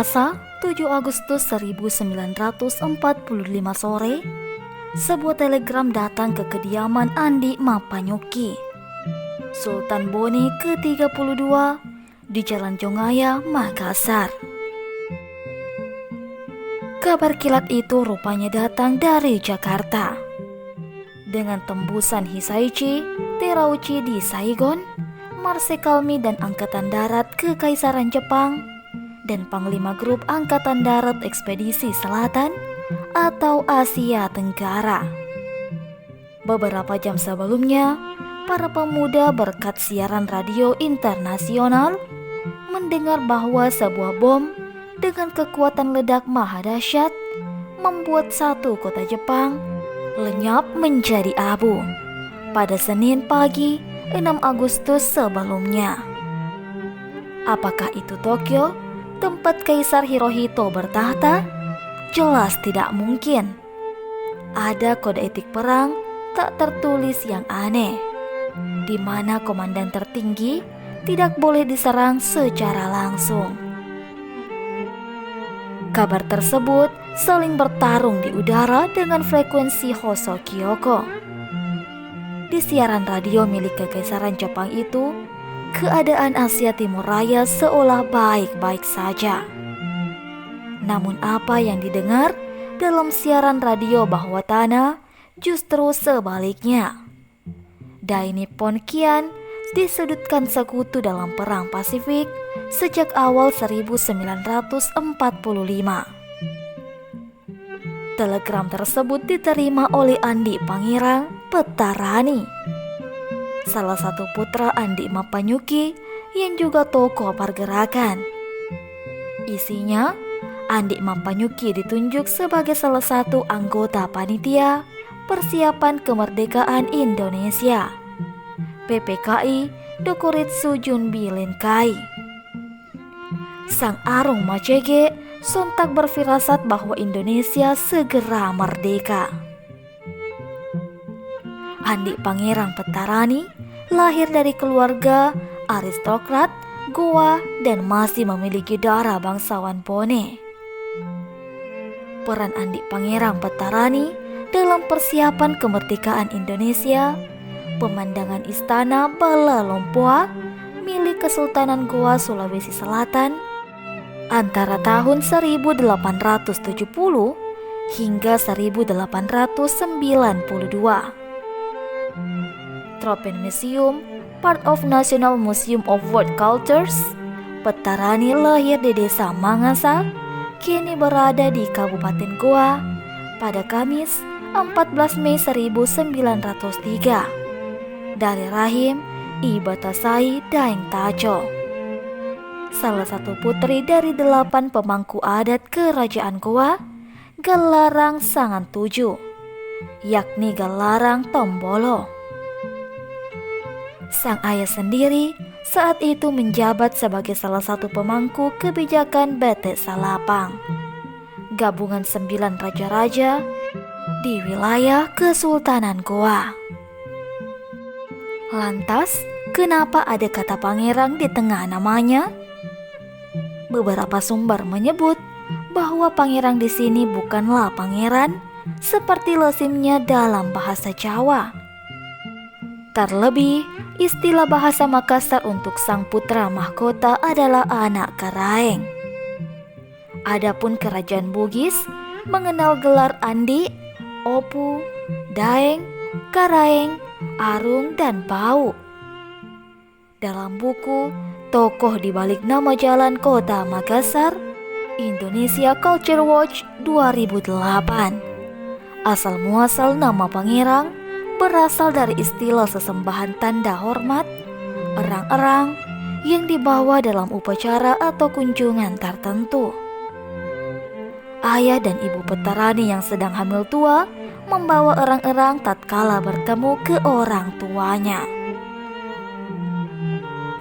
Selasa, 7 Agustus 1945 sore, sebuah telegram datang ke kediaman Andi Mappanyukki, Sultan Bone ke-32 di Jalan Jongaya, Makassar. Kabar kilat itu rupanya datang dari Jakarta. Dengan tembusan Hisaichi, Terauchi di Saigon, Marsekalmi dan Angkatan Darat Kekaisaran Jepang, dan Panglima Grup Angkatan Darat Ekspedisi Selatan atau Asia Tenggara. Beberapa jam sebelumnya, para pemuda berkat siaran radio internasional mendengar bahwa sebuah bom dengan kekuatan ledak maha dahsyat membuat satu kota Jepang lenyap menjadi abu pada Senin pagi 6 Agustus sebelumnya. Apakah itu Tokyo, tempat Kaisar Hirohito bertahta? Jelas tidak mungkin. Ada kode etik perang tak tertulis yang aneh, di mana komandan tertinggi tidak boleh diserang secara langsung. Kabar tersebut saling bertarung di udara dengan frekuensi Hosokyoko. Di siaran radio milik Kekaisaran Jepang itu, keadaan Asia Timur Raya seolah baik-baik saja. Namun apa yang didengar dalam siaran radio bahwa tanah justru sebaliknya. Dai Nippon Kian disudutkan sekutu dalam Perang Pasifik sejak awal 1945. Telegram tersebut diterima oleh Andi Pangerang Pettarani, salah satu putra Andi Mappanyukki yang juga tokoh pergerakan. Isinya, Andi Mappanyukki ditunjuk sebagai salah satu anggota panitia persiapan kemerdekaan Indonesia, PPKI Dokuritsu Junbi Lenkai. Sang Arung Macege sontak berfirasat bahwa Indonesia segera merdeka. Andi Pangerang Pettarani lahir dari keluarga aristokrat Goa dan masih memiliki darah bangsawan Bone. Peran Andi Pangerang Pettarani dalam persiapan kemerdekaan Indonesia, pemandangan istana Bala Lompoa milik Kesultanan Goa Sulawesi Selatan antara tahun 1870 hingga 1892. Tropen Museum, part of National Museum of World Cultures. Pettarani lahir di desa Mangasa, kini berada di Kabupaten Goa pada Kamis 14 Mei 1903 dari rahim Ibatasai Daeng Tacho, salah satu putri dari 8 pemangku adat Kerajaan Goa Galarang Sangan Tujuh, yakni Galarang Tombolo. Sang ayah sendiri saat itu menjabat sebagai salah satu pemangku kebijakan Batek Salapang, gabungan 9 raja-raja di wilayah Kesultanan Goa. Lantas, kenapa ada kata pangeran di tengah namanya? Beberapa sumber menyebut bahwa pangeran di sini bukanlah pangeran seperti lazimnya dalam bahasa Jawa. Terlebih, istilah bahasa Makassar untuk sang putra mahkota adalah anak karaeng. Adapun kerajaan Bugis mengenal gelar Andi, Opu, Daeng, Karaeng, Arung, dan Bau. Dalam buku Tokoh di Balik Nama Jalan Kota Makassar, Indonesia Culture Watch 2008, asal muasal nama pangeran berasal dari istilah sesembahan tanda hormat, erang-erang yang dibawa dalam upacara atau kunjungan tertentu. Ayah dan ibu Pettarani yang sedang hamil tua membawa erang-erang tatkala bertemu ke orang tuanya.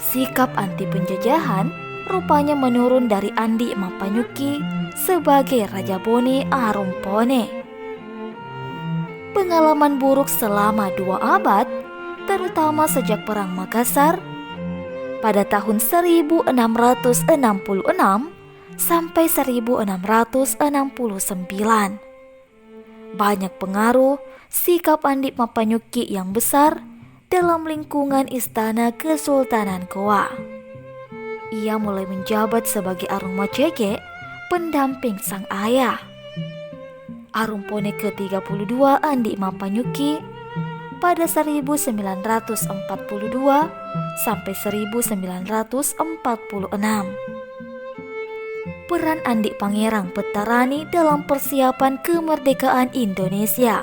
Sikap anti penjajahan rupanya menurun dari Andi Mappanyukki sebagai Raja Bone Arumpone. Pengalaman buruk selama 2 abad, terutama sejak Perang Makassar, pada tahun 1666 sampai 1669. Banyak pengaruh sikap Andi Mapanyuki yang besar dalam lingkungan istana Kesultanan Goa. Ia mulai menjabat sebagai Arunmajege, pendamping sang ayah. Arumpone ke-32 Andi Mapanyuki pada 1942 sampai 1946. Peran Andi Pangerang Petarani dalam persiapan kemerdekaan Indonesia.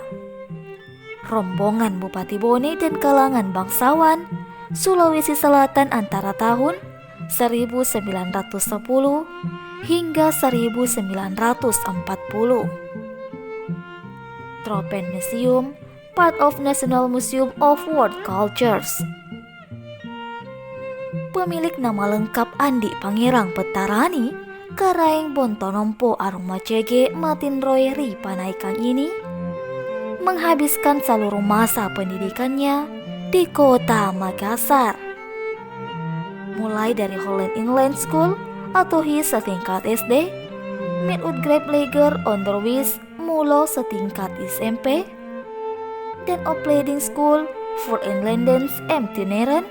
Rombongan Bupati Bone dan kalangan bangsawan Sulawesi Selatan antara tahun 1910 hingga 1940. Tropen Museum, part of National Museum of World Cultures. Pemilik nama lengkap Andi Pangerang Petarani Karaeng Bontonompo Arunmajege Matinroy Ripanaikang ini menghabiskan seluruh masa pendidikannya di kota Makassar. Mulai dari Holland Inland School atau HIS setingkat SD, Middelgraad Onderwijs Mulo setingkat SMP, dan Opleiding School voor Inlanders Ambtenaren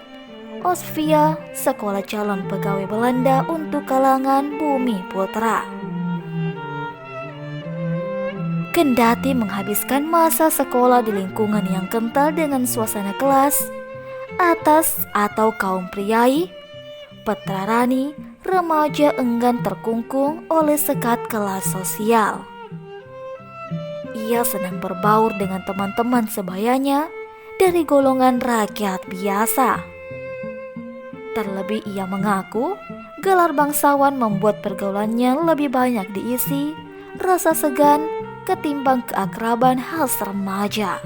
Osvia, sekolah calon pegawai Belanda untuk kalangan bumi putra. Kendati menghabiskan masa sekolah di lingkungan yang kental dengan suasana kelas atas atau kaum priai, Petarani remaja enggan terkungkung oleh sekat kelas sosial. Ia senang berbaur dengan teman-teman sebayanya dari golongan rakyat biasa. Terlebih ia mengaku gelar bangsawan membuat pergaulannya lebih banyak diisi rasa segan ketimbang keakraban khas remaja.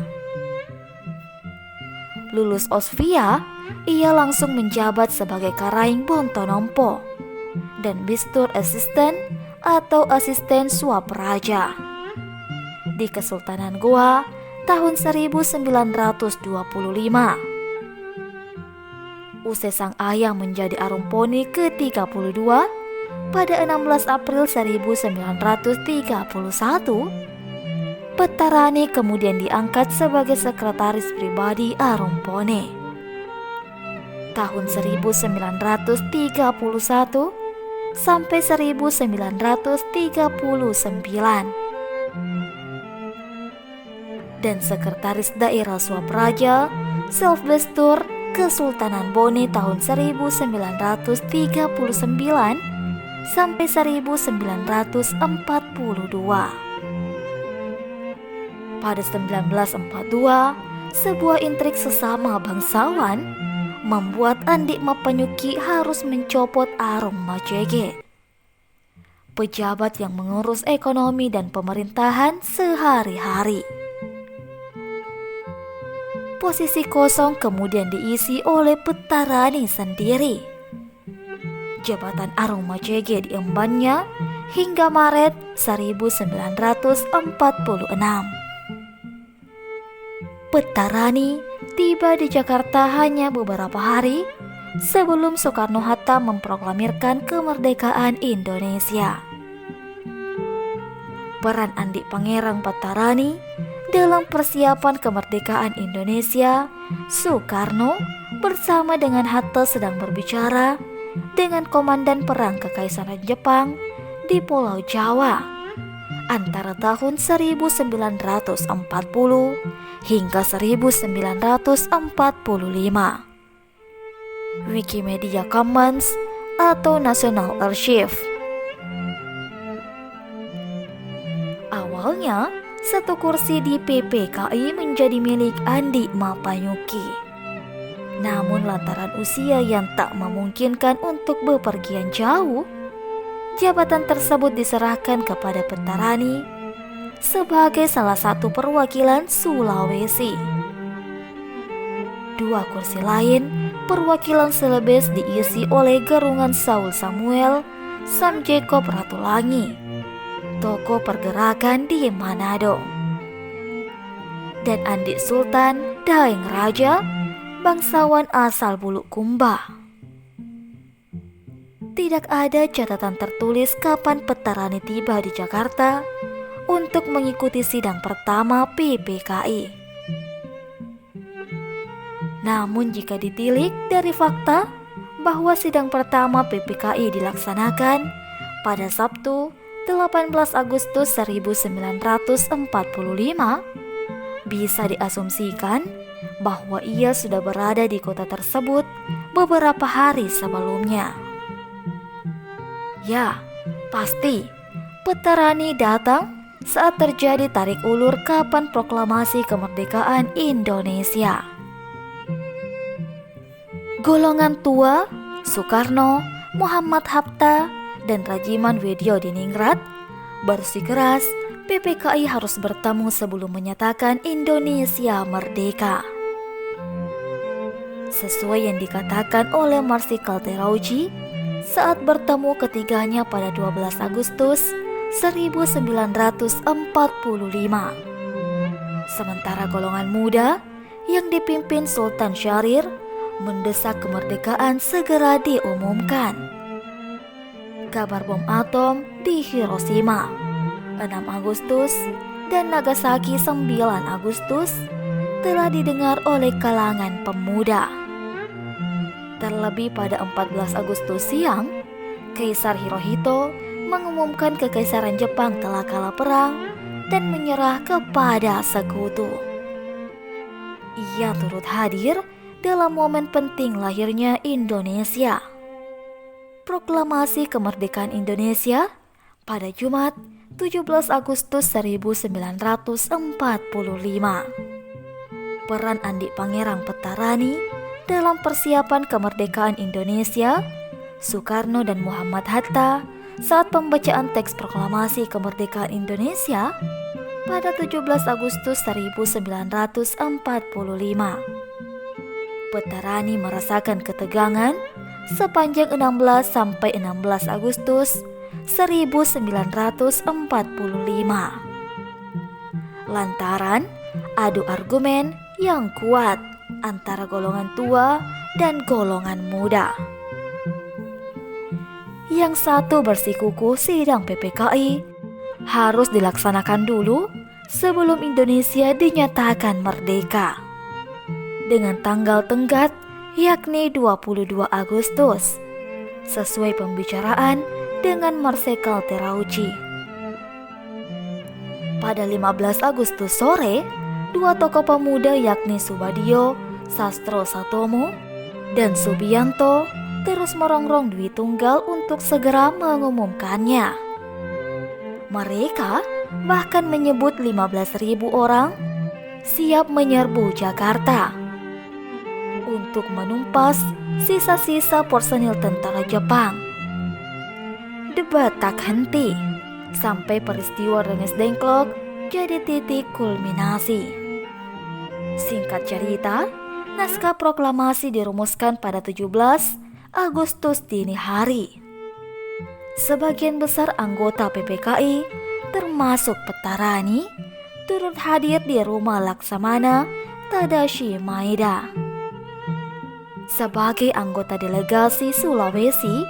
Lulus Osvia, ia langsung menjabat sebagai Karaeng Bontonompo dan Bistur Assistant atau asisten suap raja di Kesultanan Goa tahun 1925. Usai sang ayah menjadi Arumpone ke-32 pada 16 April 1931, Petarani kemudian diangkat sebagai sekretaris pribadi Arumpone. Tahun 1931 sampai 1939. Dan sekretaris daerah suap raja Selfbestur Kesultanan Bone tahun 1939 sampai 1942. Pada 1942, sebuah intrik sesama bangsawan membuat Andi Mapanyuki harus mencopot Arunmajege, pejabat yang mengurus ekonomi dan pemerintahan sehari-hari. Posisi kosong kemudian diisi oleh Petarani sendiri. Jabatan Arunmajege diembannya hingga Maret 1946. Petarani tiba di Jakarta hanya beberapa hari sebelum Soekarno-Hatta memproklamirkan kemerdekaan Indonesia. Peran Andi Pangerang Petarani dalam persiapan kemerdekaan Indonesia, Soekarno bersama dengan Hatta sedang berbicara dengan Komandan Perang Kekaisaran Jepang di Pulau Jawa antara tahun 1940 hingga 1945. Wikimedia Commons atau National Archive. Awalnya, satu kursi di PPKI menjadi milik Andi Mapanyuki. Namun lantaran usia yang tak memungkinkan untuk bepergian jauh, jabatan tersebut diserahkan kepada Petarani sebagai salah satu perwakilan Sulawesi. Dua kursi lain, perwakilan Celebes, diisi oleh Gerungan Saul Samuel, Sam Jacob Ratulangi, tokoh pergerakan di Manado, dan Andi Sultan Daeng Raja, bangsawan asal Bulukumba. tidak ada catatan tertulis kapan Petarani tiba di Jakarta untuk mengikuti sidang pertama PPKI. Namun jika ditilik dari fakta bahwa sidang pertama PPKI dilaksanakan pada Sabtu 18 Agustus 1945, bisa diasumsikan bahwa ia sudah berada di kota tersebut beberapa hari sebelumnya. Ya, pasti Petarani datang saat terjadi tarik ulur kapan proklamasi kemerdekaan Indonesia. Golongan tua, Soekarno, Muhammad Hatta, dan Rajiman Weddiodiningrat bersikeras PPKI harus bertemu sebelum menyatakan Indonesia merdeka. Sesuai yang dikatakan oleh Marsikal Terauchi saat bertemu ketiganya pada 12 Agustus 1945. Sementara golongan muda yang dipimpin Sultan Syahrir mendesak kemerdekaan segera diumumkan. Kabar bom atom di Hiroshima 6 Agustus dan Nagasaki 9 Agustus telah didengar oleh kalangan pemuda. Terlebih pada 14 Agustus siang, Kaisar Hirohito mengumumkan kekaisaran Jepang telah kalah perang dan menyerah kepada sekutu. Ia turut hadir dalam momen penting lahirnya Indonesia. Proklamasi kemerdekaan Indonesia pada Jumat 17 Agustus 1945. Peran Andi Pangerang Petarani dalam persiapan kemerdekaan Indonesia, Soekarno dan Muhammad Hatta saat pembacaan teks proklamasi kemerdekaan Indonesia pada 17 Agustus 1945. Petarani merasakan ketegangan sepanjang 16 sampai 16 Agustus 1945. Lantaran adu argumen yang kuat antara golongan tua dan golongan muda. Yang satu bersikukuh sidang PPKI harus dilaksanakan dulu sebelum Indonesia dinyatakan merdeka dengan tanggal tenggat yakni 22 Agustus sesuai pembicaraan dengan Marsikal Terauchi. Pada 15 Agustus sore, dua tokoh pemuda yakni Subadio Sastro Satomo dan Subianto terus merongrong Dwi Tunggal untuk segera mengumumkannya. Mereka bahkan menyebut 15.000 orang siap menyerbu Jakarta untuk menumpas sisa-sisa personil tentara Jepang. Debat tak henti sampai peristiwa Rengas Dengklok jadi titik kulminasi. Singkat cerita, naskah proklamasi dirumuskan pada 17 Agustus dini hari. Sebagian besar anggota PPKI, termasuk Petarani, turut hadir di rumah Laksamana Tadashi Maeda. Sebagai anggota delegasi Sulawesi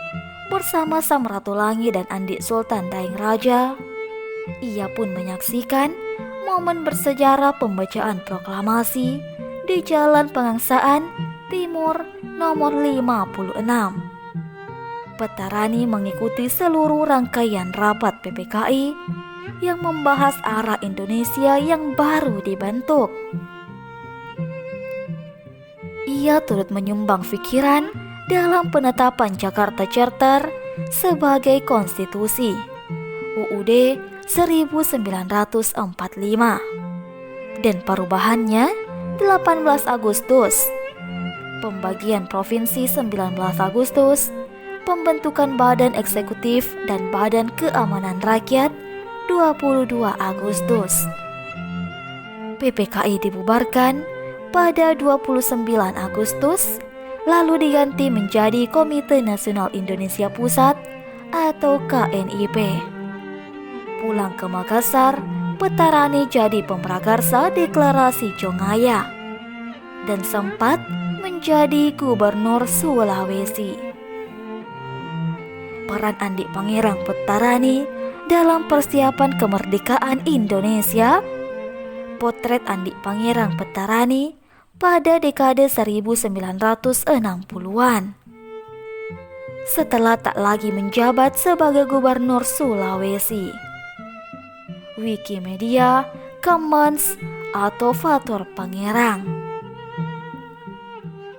bersama Samratulangi dan Andi Sultan Daeng Raja, ia pun menyaksikan momen bersejarah pembacaan proklamasi di Jalan Pengangsaan Timur nomor 56. Petarani mengikuti seluruh rangkaian rapat PPKI yang membahas arah Indonesia yang baru dibentuk. Ia turut menyumbang pikiran dalam penetapan Jakarta Charter sebagai konstitusi UUD 1945 dan perubahannya 18 Agustus, pembagian provinsi 19 Agustus, pembentukan Badan Eksekutif dan Badan Keamanan Rakyat 22 Agustus. PPKI dibubarkan pada 29 Agustus, lalu diganti menjadi Komite Nasional Indonesia Pusat atau KNIP. Pulang ke Makassar, Petarani jadi pemrakarsa deklarasi Jongaya dan sempat menjadi gubernur Sulawesi. peran Andi Pangerang Pettarani dalam persiapan kemerdekaan Indonesia. Potret Andi Pangerang Pettarani pada dekade 1960-an. Setelah tak lagi menjabat sebagai gubernur Sulawesi. Wikimedia Commons atau Fatur Pangerang.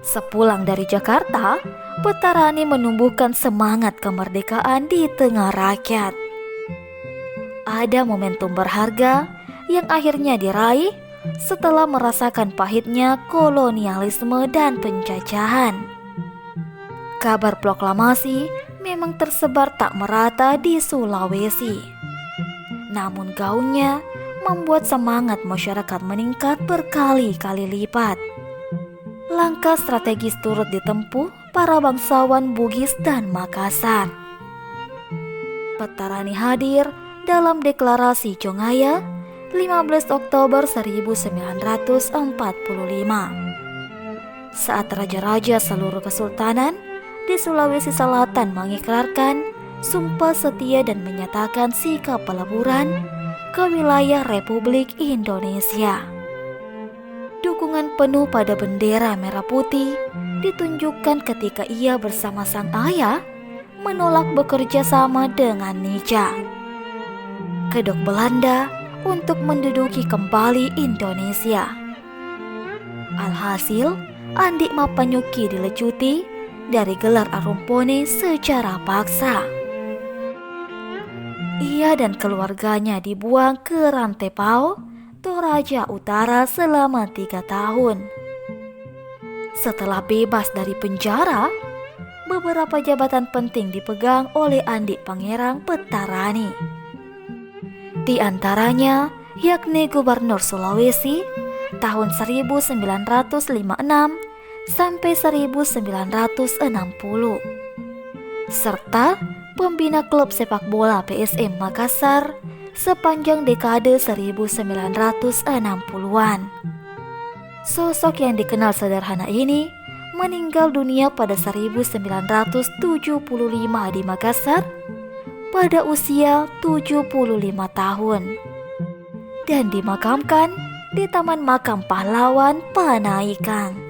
Sepulang dari Jakarta, Pettarani menumbuhkan semangat kemerdekaan di tengah rakyat. Ada momentum berharga yang akhirnya diraih setelah merasakan pahitnya kolonialisme dan penjajahan. Kabar proklamasi memang tersebar tak merata di Sulawesi. Namun gaungnya membuat semangat masyarakat meningkat berkali-kali lipat. Langkah strategis turut ditempuh para bangsawan Bugis dan Makassar. Pettarani hadir dalam deklarasi Jongaya 15 Oktober 1945. Saat raja-raja seluruh kesultanan di Sulawesi Selatan mengikrarkan sumpah setia dan menyatakan sikap peleburan ke wilayah Republik Indonesia. Dukungan penuh pada bendera merah putih ditunjukkan ketika ia bersama sang ayah menolak bekerja sama dengan Nica, kedok Belanda, untuk menduduki kembali Indonesia. Alhasil, Andi Mapanyuki dilecuti dari gelar Arumpone secara paksa. Ia dan keluarganya dibuang ke Rantepao, Toraja Utara selama 3 tahun. Setelah bebas dari penjara, beberapa jabatan penting dipegang oleh Andi Pangerang Pettarani. Di antaranya yakni Gubernur Sulawesi tahun 1956 sampai 1960, serta pembina klub sepak bola PSM Makassar sepanjang dekade 1960-an. Sosok yang dikenal sederhana ini meninggal dunia pada 1975 di Makassar pada usia 75 tahun dan dimakamkan di Taman Makam Pahlawan Panaikan.